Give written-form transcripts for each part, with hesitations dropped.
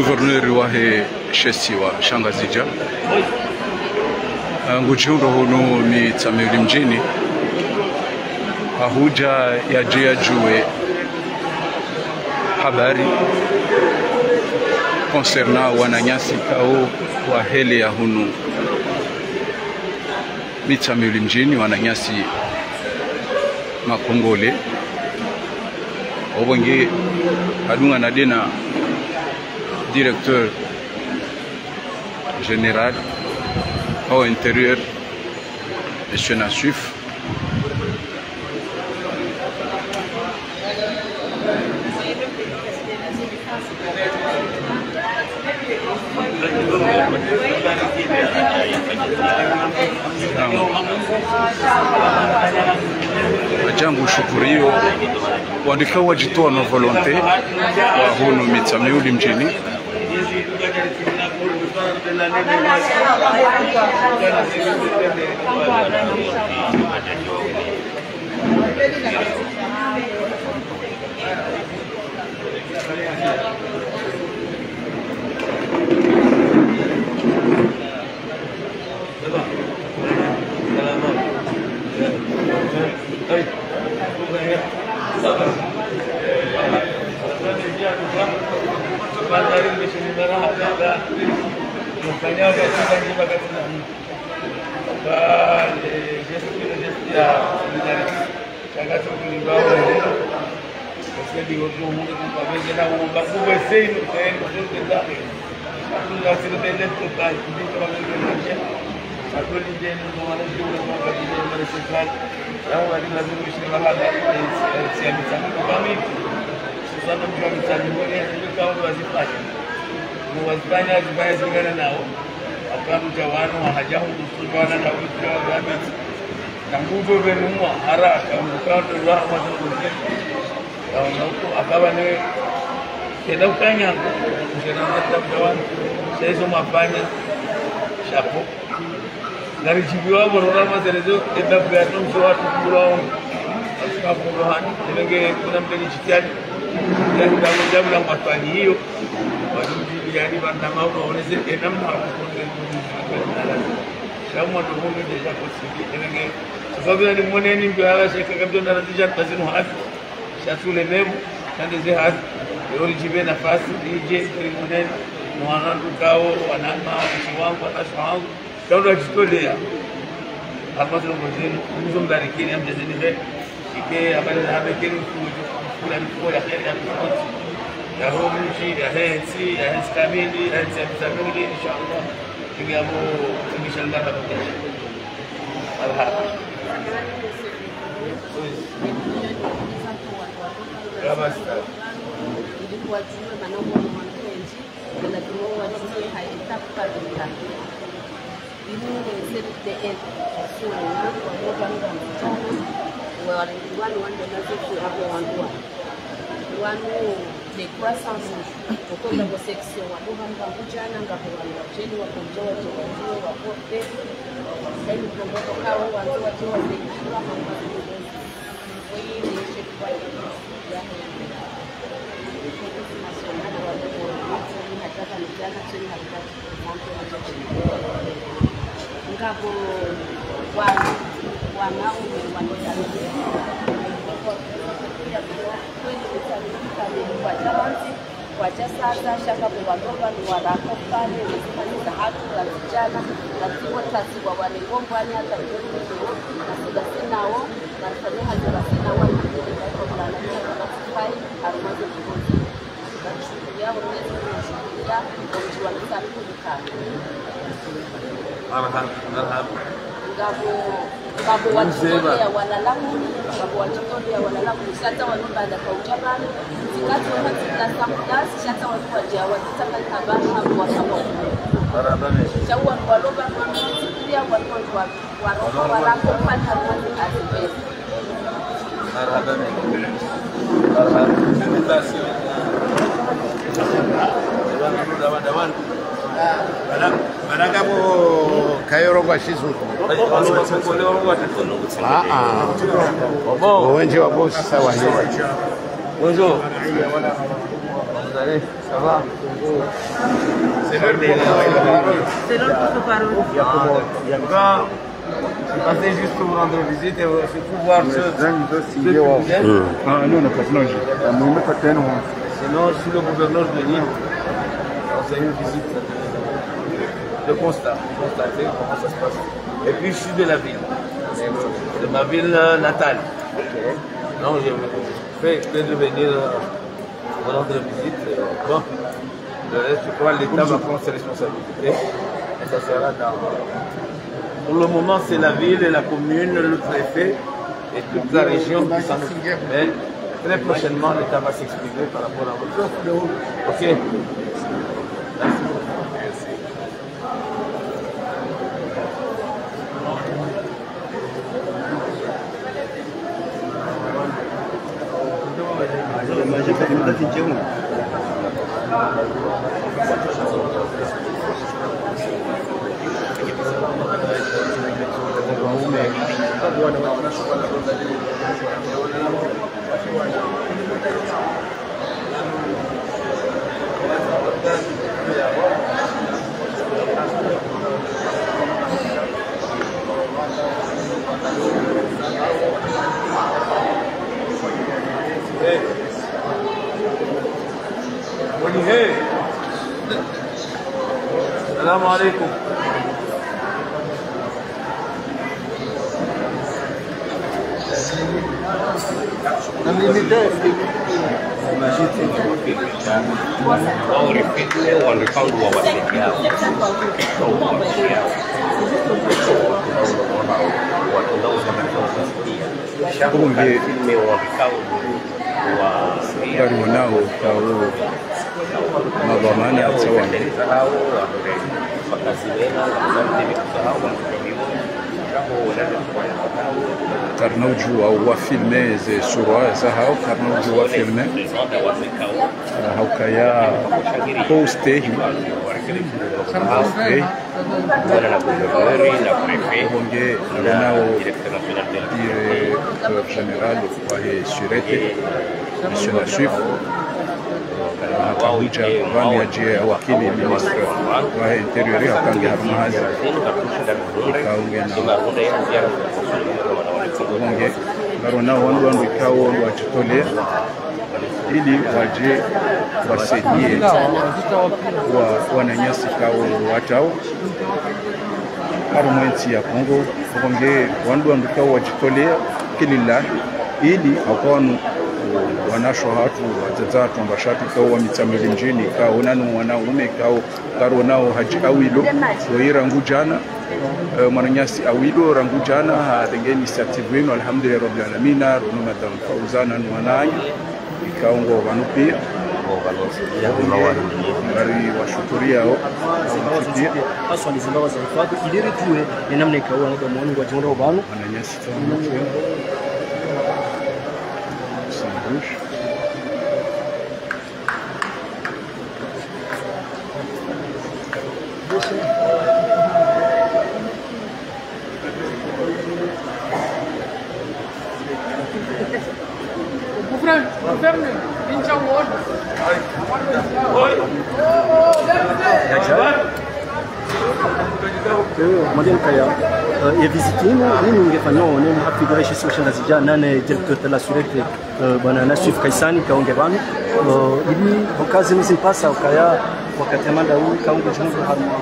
gouverneur wa he shesi wa Shangazija ngujiundo hunu Mitsameli mjini hahuja yaje jue habari concernant wananyasi kao wa hele ya hunu Mitsameli mjini wananyasi makongole obonge adunga na dena directeur général au intérieur monsieur Nassif Jambo shukurio wandika wajitoa na volonté wa hunu Mitsameli mjini dari jiwa berorang masa itu kita bergantung suatu pulau Kapulohan sebagai punam dari sekian dan jam yang pagi hiu baru jadi bandang mau oleh enam harus kemudian semua turun di desa posisi sebagai sebabnya di mana ini berada saya kemudian ada tiga pasien hat satu level dan sehat oleh jiwa nafas di kemudian nuangan kau anak mau siwang pada siwang kalau dah sekolah ya, apa tu mungkin musim dari kini am jadi ni ke apa dah habis kini sekolah sekolah akhir yang sekolah dah hobi dah hensi dah hens kami ni hens kami ni insyaallah kita abu insyaallah dapat kerja. Alhamdulillah. Terima kasih. Ini CDN suara orang orang de croissance kutoka kwa section wadohamba kujana ngapona wacheni wakonjoa tu wapote sasa kutoka kwa watu wa sekura hapa wewe ni shekwa ya national wa ni nataka nijana chini harakati ngapo wanaume wacha sasa shaka kuwadoka ni warako pale za hatu za vijana na kuota siwa wale ngombo ani hata ndio na sida sinao na fanya haja sina wao kwa kulala kwa sifai arumazo kuzi na shughuli yao ni ya kujiwa na kuduka marhaba ngapo watoto ya walalamu ngapo watoto ya walalamu sasa wanobanda kwa ujabani zikati wanataka samlas sasa wanakuja wanataka habari hapo hapo barabara shawa waloba kufikiria watu warako pata azibes marhaba dawan baraka bo kayoro kwa shizu obo wenje wa bosi sawa hiyo wenjo Vous allez, ça va? C'est l'heure pour parler. Je passais juste pour vous rendre visite et pour voir ce que vous êtes. Sinon, je suis le gouverneur de Nîmes. C'est une visite de constater comment ça se passe. Et puis, je suis de la ville, de ma ville natale. Donc, je fais exprès de venir vous rendre visite. Bon, le reste, je crois que l'État va prendre ses responsabilités. Et ça sera dans... Pour le moment, c'est la ville et la commune, le préfet et toute la région qui s'en occupent. Mais très prochainement, l'État va s'exprimer par rapport à votre chose. Ok. Merci. السلام عليكم. Mabamani atsawa karnauju au wa filme ze surwa zahau karnauju wa filme haukaya poste Voilà la gouverneure, la préfet, le directeur général de Surete, monsieur Nassif, akabuja vani aje wakili ministre wa interior akange harmahazi kaungena bonge barona wandu ikawo wachitolea ili waje wasaidie wa wananyasi kawo watao harumwensi ya Kongo bonge wandu ikawo wachitolea kilila ili akawanu wanashwa hatu watazatu mbashatu kawo mitsameli mjini kawo nanu wanaume kawo karo nao haji awilo yoira ngujana mwananyasi awilo rangujana hadenge initiative wenu alhamdulillah rabbil alamin runu madam fauzana nwanai ikaongo vanupia ngari washukuria hao haswa ni zimbawa za hifadhi ili ritue ni namna ikawa na mwanangu wa jimbo la Bano wananyasi tamu Gouverneur, Binchawon. Madame Kaya, et visiter nous ungefanya one mhapigwa ishi sosha zija nane directeur de la sûreté bwana Nassif Kaisani kaonge bana ili okazi msimpasa ukaya wakati amanda huu kaonge jumbo harma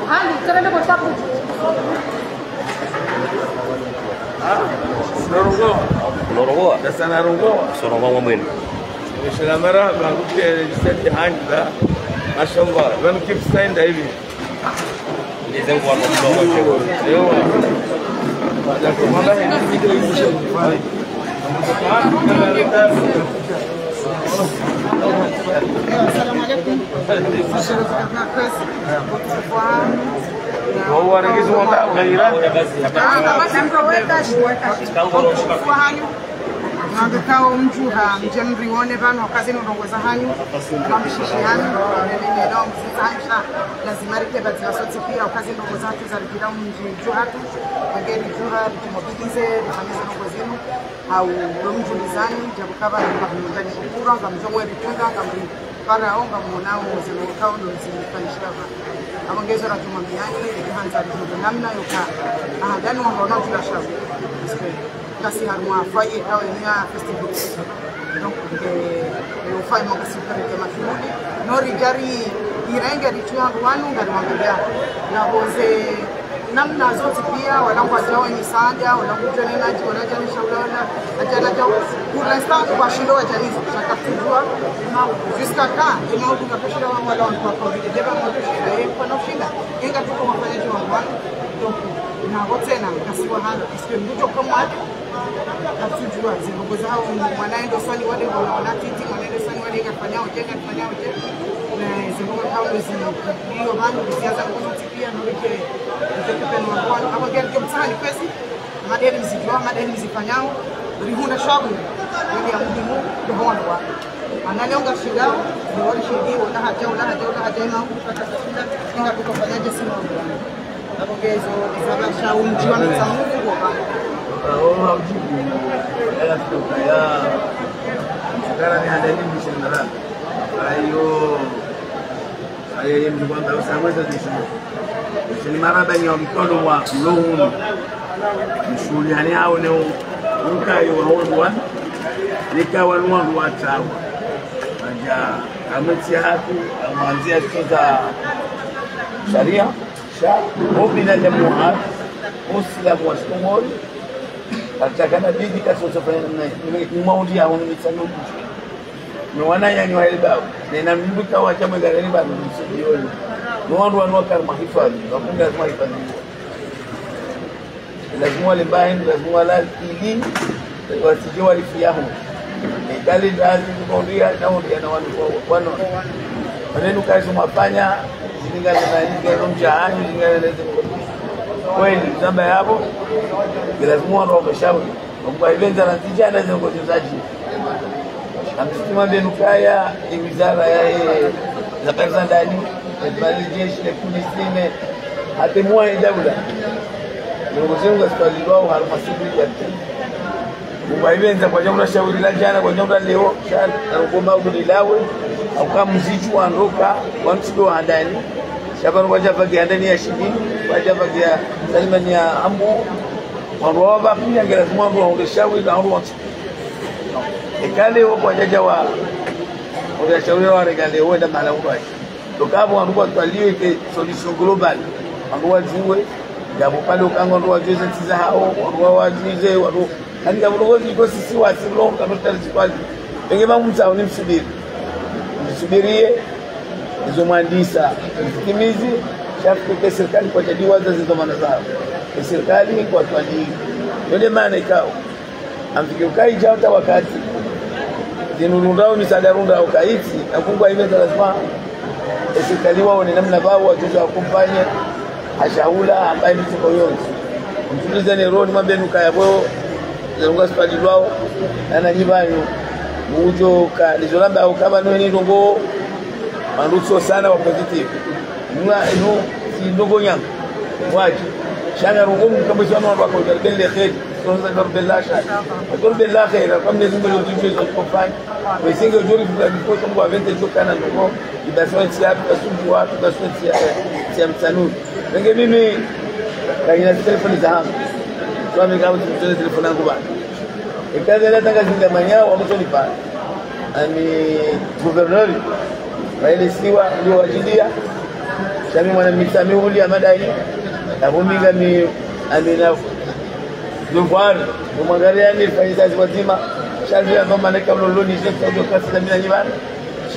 Ali, terana botapu. Norongoa. Sasa narongoa. Sorongoa mwenu. Mshana mara banguke register handa. Mashallah. When keep stand hivi. Ndize kwa mdomo chego. Leo. Baada kumala hivi video hizi. Assalamu alaikum. هو رئيس وضع غيران Ngakao mjuha mjemri wone bano wakazi nongoza hanyu mamshishiani neno mzikanisha lazima rike bazina sote pia wakazi nongoza hatu za rikira mjuha hatu ngeni juha rikimobilize rifanyeze nongozinu au mjulizani jabukaba ngabundani kukura ngamjomwe ritunga ngamri para onga mwanao zino kao ndo zinifanisha ba amongezo la tumambiani rihanza rijudo namna yoka ahadani wangaona tulashabu kasi haruma faye kao enia festival donc o faye mo kasi para que mashudi no rigari irenge rituangu wanu ngari wangalia na boze namna zote pia wanakuwa jao ni sanja wanakuja nenaji wanajani shaulana ajana jao pour l'instant kwa shindo ajani chakatujua jusqu'à quand et moi on a pêché là wala on peut pas vite déjà on peut faire pas non shinda inga tuko mafanya jua wangu donc na wote na kasiwa hana parce que ndio kama atujua zibugo zao mwanaendo swali wale wanatiti mwanaendo swali wale kafanya ojeka kufanya ojeka na zibugo hao ndio bado siasa kutipia ndio kipendo wangu kama gari kimsani pesa madeni mzijua madeni mzifanyao rihunda shabu ndio ya muhimu ndio wangu analionga shida ndio wale shidi wala haja ina kinga kutofanyaje sima napogezo nisabasha umjiwa mtamufu kwa Allah ujibu ala kutoka ya sekarang ni ada ini sebenarnya ayo mtu kwamba usamwe sisi ni maraba ni mkono wa mlungu mshuliani hao leo ukayo waonwa nikawa nwangu watawa aja ametia hapo kuanzia kiza sharia mobina jamuha usilamu wasumori atakana bidi kasofanya na maudi ya mitano no wana yani waelebao na mbuka wa chama gari bado msijioni no wandu wanwaka mahifadhi wakunga lazima hifadhi lazima wale baini lazima wala ili wasije walifiahu kali ndazi kuondia na ondia na wanu maneno kazi mafanya zingana na ingero mjahani zingana na kweli zamba hapo lazima wao wameshauri kwa ibenza na tijana za ngozaji amsema benukaya ni wizara ya za pesa ndani bali jeshi la polisi hatemua dawla ndio swali wao halmashauri ya kwa ibenza kwa jambo la shauri la jana kwa jambo leo shana ngoma udilawe au kama mziki waondoka wantudo ndani shabaru wajaba ndani ya shibini wajaba ya Salman ya ambu waroba pia lazima wao waongeshauri na wao ekale wako jaja wa shauri wa regale wenda mala ubai dokabo wanduko twaliwe ke solution global wanduko wajiwe japo pale ukango ndo wajuze tiza hao wanduko wajuze wadu kandi kama ndo iko sisi wasilo kama tutalizikwaje pengine mtu ni msubirie hizo mwandisa mtimizi shafu kwa serikali kwa jadi waza hizo maana zao serikali kwa twali ndio maana ikao amfike ukai jauta wakati zinurundao misaada runda ukaiti akungwa hivi lazima serikali wao ni namna bao wajuza kumpanya ashaula ambaye mtu kwa yote mtulize ni roho mwambie nukaya bwo zalunga spadi wao na nyibanyu mujo ka lizolamba au kama nini ndongo manduso sana wa positive mwa ino si ndongo nyanga mwaji shanga rungu kama sio ndo wako belle khair tunza bella shaka kwa bella khair kama ni zimbo zote hizo kufanya wesinge ujuri kwa sababu avente jokana ndongo ibasonti hapo asubu watu basonti ya mtanu nge mimi kaina telefoni za hangu kwa mimi kama tutoe telefoni yangu bana ikaza leta kazi ya manyao wamtonipa ani governor Raila Siwa ndio wajidia shami mwana mitami uli amadai na buminga ni amina devoir mwangalia ni faida wazima shazi ya mama na kabla loni jeto ndio kasi za mina nyibana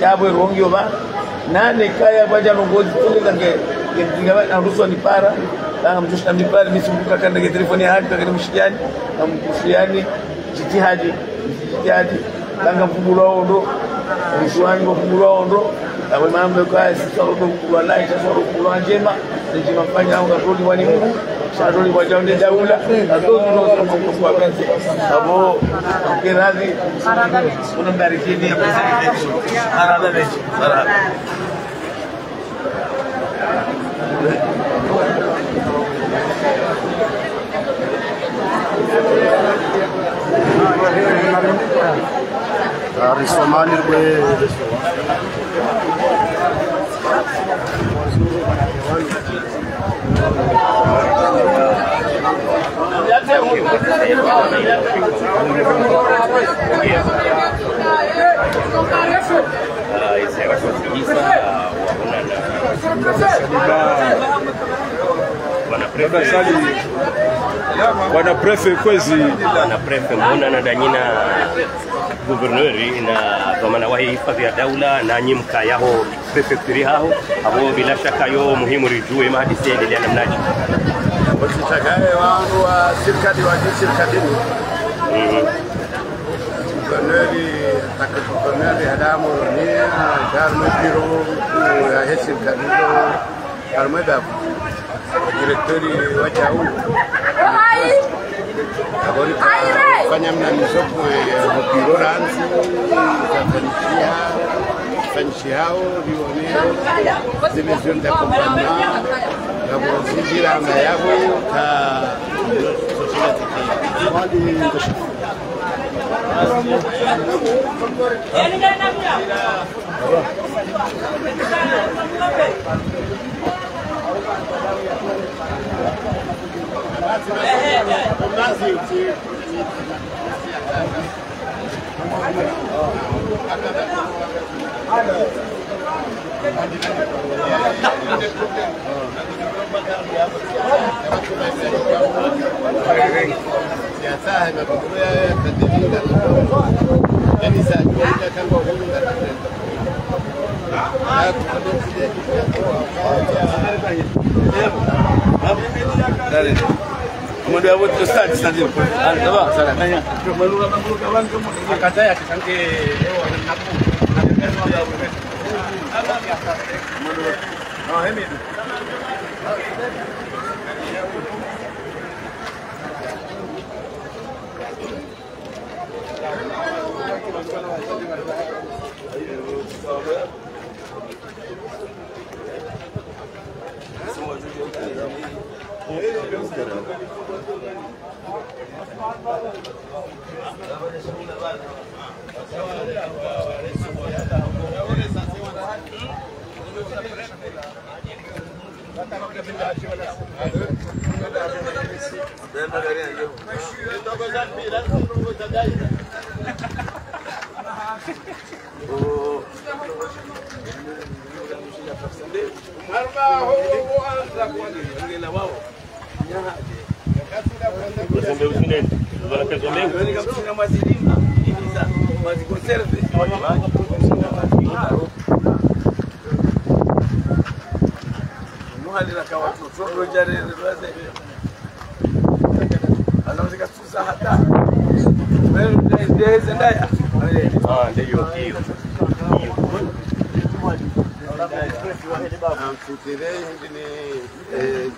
shabu rongi oba nane kaya baja longozi tunga nge nginga na ruhusa ni para kama mtushika mipara misumbuka kanda telefoni hadi kwa mshikiani na mkushiani jitihadi kanga mfumulo ndo mshwani kwa mfumulo ndo na mambo kwa sisi ndo kwa light sasa kwa njema ndio mfanya au ndio wani Mungu Sharoni kwa jamii daula atau tunaosoma kwa penzi abo kiradi kuna barikini ya pesa arada mechi arada dari Somali gue Bwana Prefe kwezi Bwana Prefe mbona na danyina guvernori na dhamana wa hifadhi ya daula na nyimka yaho prefecture hao abo bila shaka yo muhimu rijue mahadisi endelea namnaje wasitakaye wangu wa serikali wa serikali guvernori adamu ni darmo biro ya serikali armada direktori wa jau fanya mnanisopo biro ranzi fanishao rioneo zile zile za kompania kama zingira na yabo ka Kemudian buat ustaz nanti. Coba sana tanya. Kata ya kisangke oh ini.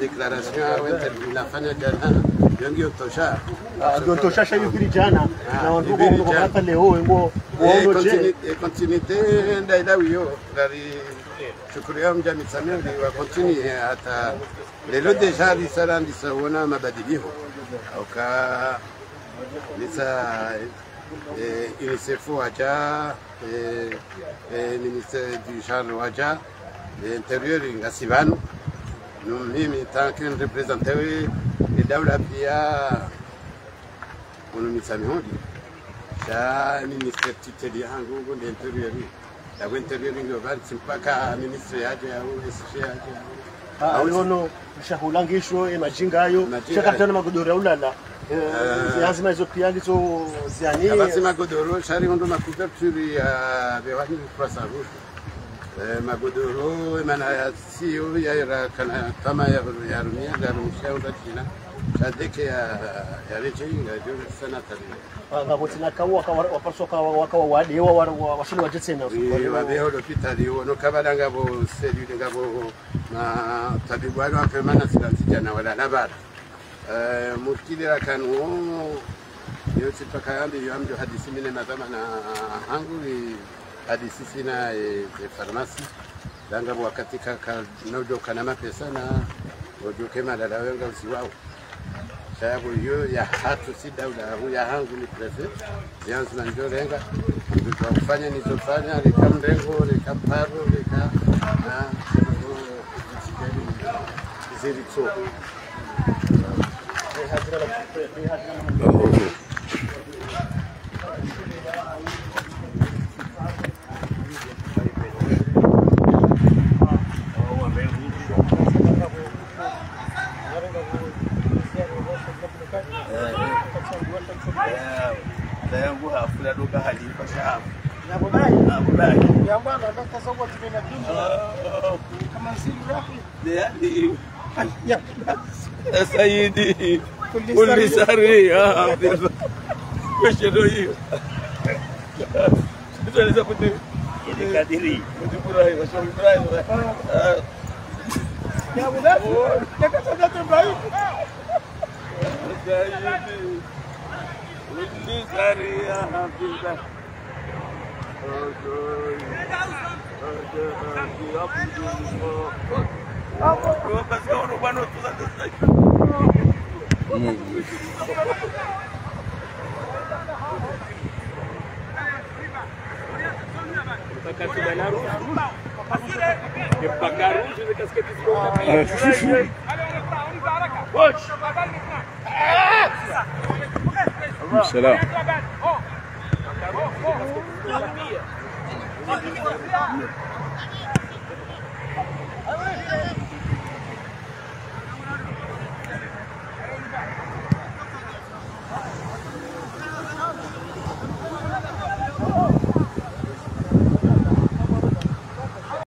Declaração inafanya jana yangi utosha utosha shayukiri jana na wandugu wanapata leo ngo waonoje continuité ndaida wiyo dari shukuria mjami Samiri wa continue hata lelo deja risala ndisaona mabadiliko oka lisa UNICEF waja ministère du genre waja l'intérieur ngasibano mimi tanki representative daula pia unumisamihodi cha ministère tuteli yangu ngo interior ya interior ndio bali mpaka ministry yaje au SC yaje alihono shahulangisho emajingayo chakatana magodoro ya ulala lazima hizo pia hizo ziani basi magodoro shari ndo makuverture ya bewani kwa sababu magodoro maana sio ya kana kama ya rumia za rumia utatina sadeke ya rechinga juu sana tani ngabotina kawa wapasoka wakawa wadewa washini wajetsena wabeho hospitali wono kabadanga bo selule ngabo na tabibu wao apemana silanzija na wala nabara Mukili rakanu yote pakayambi yamjo hadisi mine mazama na hangu hadisi sina farmasi danga wakati kaka nojo kanama pesa na nojo kema dada wenga usiwao sababu hiyo ya hatu si daula hu ya hangu ni prefect zianzu na njo lenga kufanya nizofanya lika mrengo lika paro lika zilito yangu hafula doka halifa shahabu ya bwana Dr. Sokwa kama si rafi ya Saidi kulli sari kesho hiyo tunaweza kudikadiri kudikurai washauri ya bwana Dr. Ibrahim Saidi kulli sari ya Abdullah Salam.